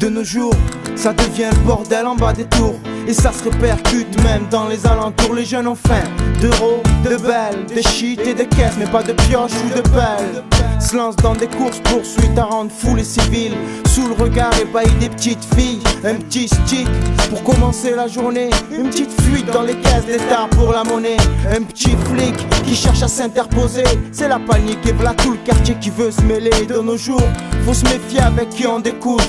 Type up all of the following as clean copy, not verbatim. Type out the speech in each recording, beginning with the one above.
De nos jours, ça devient le bordel en bas des tours. Et ça se répercute même dans les alentours. Les jeunes ont faim d'euros, de belles, de shit et de caisses, mais pas de pioches ou de pelles. Se lancent dans des courses poursuites à rendre fous les civils, sous le regard ébahi des petites filles. Un petit stick pour commencer la journée, une petite fuite dans les caisses d'État pour la monnaie. Un petit flic qui cherche à s'interposer, c'est la panique et voilà tout le quartier qui veut se mêler. De nos jours, faut se méfier avec qui on découvre,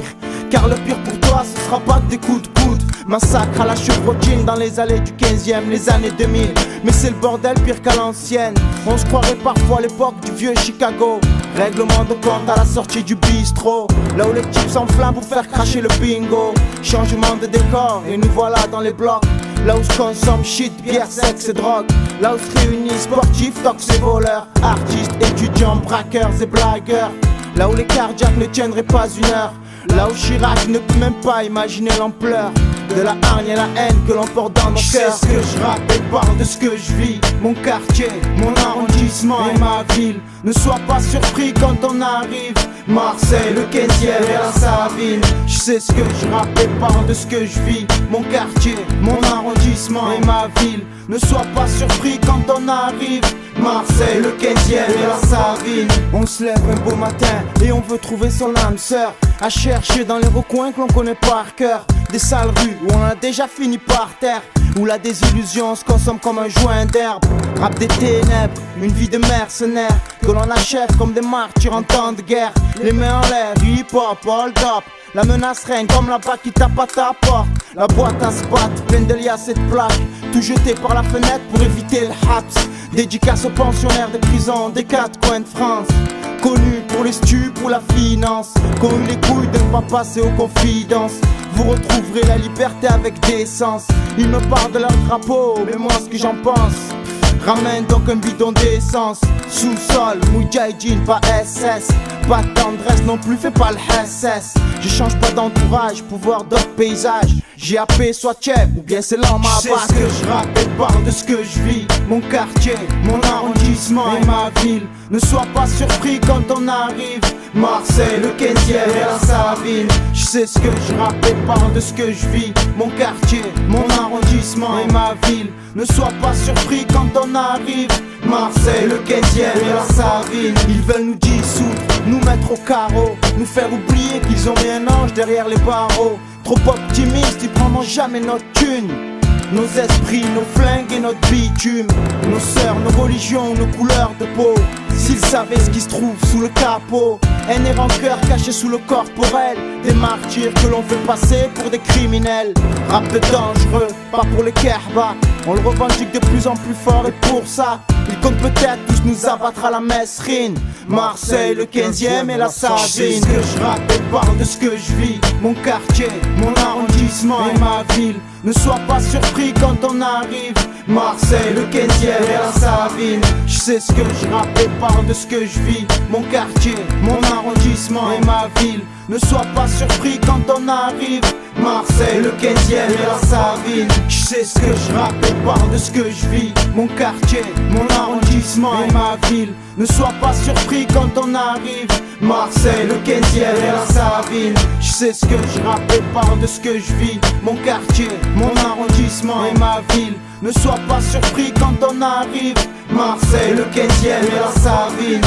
car le pire pour toi ce sera pas que des coups de coude. Massacre à la chevrotine dans les allées du 15e, les années 2000. Mais c'est le bordel pire qu'à l'ancienne. On se croirait parfois à l'époque du vieux Chicago. Règlement de compte à la sortie du bistrot, là où les types s'enflamment pour faire cracher le bingo. Changement de décor et nous voilà dans les blocs, là où se consomme shit, bière, sexe et drogue. Là où se réunissent sportifs, tox et voleurs, artistes, étudiants, braqueurs et blagueurs. Là où les cardiaques ne tiendraient pas une heure, là où Chirac ne peut même pas imaginer l'ampleur de la hargne et la haine que l'on porte dans nos cœurs. Ce que je rappe et parle de ce que je vis, mon quartier, mon arrondissement et ma ville. Ne sois pas surpris quand on arrive, Marseille, le 15e et la Savine. Je sais ce que je rappe et parle de ce que je vis, mon quartier, mon arrondissement et ma ville. Ne sois pas surpris quand on arrive, Marseille, le 15e et la Savine. On se lève un beau matin et on veut trouver son âme sœur, à chercher dans les recoins que l'on connaît par cœur. Des sales rues où on a déjà fini par terre, où la désillusion se consomme comme un joint d'herbe. Rap des ténèbres, une vie de mercenaire que l'on achève comme des martyrs en temps de guerre. Les mains en l'air, du hip-hop, hold up. La menace règne comme la batte qui tape à ta porte. La boîte à se battre, pleine de liasses et de plaques, tout jeté par la fenêtre pour éviter le haps. Dédicace aux pensionnaires des prisons des quatre coins de France, connus pour les stupes ou la finance, qui ont eu les couilles de ne pas passer aux confidences. Vous retrouverez la liberté avec décence. Ils me parlent de leur drapeau, mais moi ce que j'en pense, ramène donc un bidon d'essence. Sous-sol, Moudjahidine, pas SS. Pas de tendresse non plus, fais pas le SS. Je change pas d'entourage, pouvoir d'autres paysages. JAP soit chef, ou bien c'est l'homme à base. Je sais ce que je rappe et parle de ce que je vis, mon quartier, mon arrondissement et ma ville. Ne sois pas surpris quand on arrive, Marseille, le 15e et la Savine. Je sais ce que je rappe et parle de ce que je vis, mon quartier, mon arrondissement et ma ville. Ne sois pas surpris quand on arrive, Marseille, le 15e et la Savine. Ils veulent nous dissoudre, nous mettre au carreau, nous faire oublier qu'ils ont mis un ange derrière les barreaux. Trop optimistes, ils prendront jamais notre thune. Nos esprits, nos flingues et notre bitume, nos sœurs, nos religions, nos couleurs de peau. S'ils savaient ce qui se trouve sous le capot, haine et rancœur cachés sous le corporel, des martyrs que l'on fait passer pour des criminels. Rap de dangereux, pas pour les kerbas. On le revendique de plus en plus fort et pour ça ils comptent peut-être tous nous abattre à la mesrine. Marseille, le 15e et la Savine. Je sais ce que je rappe et parle de ce que je vis, mon quartier, mon arrondissement et ma ville. Ne sois pas surpris quand on arrive, Marseille, le 15e et la Savine. Je sais ce que je rappe et parle de ce que je vis, mon quartier, mon arrondissement et ma ville. Ne sois pas surpris quand on arrive, Marseille, le 15e et la Savine. Je sais ce que je rappe et parle de ce que je vis, mon quartier, mon arrondissement et ma ville. Ne sois pas surpris quand on arrive, Marseille, le 15e et la Savine. Je sais ce que je rappe et parle de ce que je vis, mon quartier, mon arrondissement et ma ville. Ne sois pas surpris quand on arrive, Marseille, le 15e et la Savine.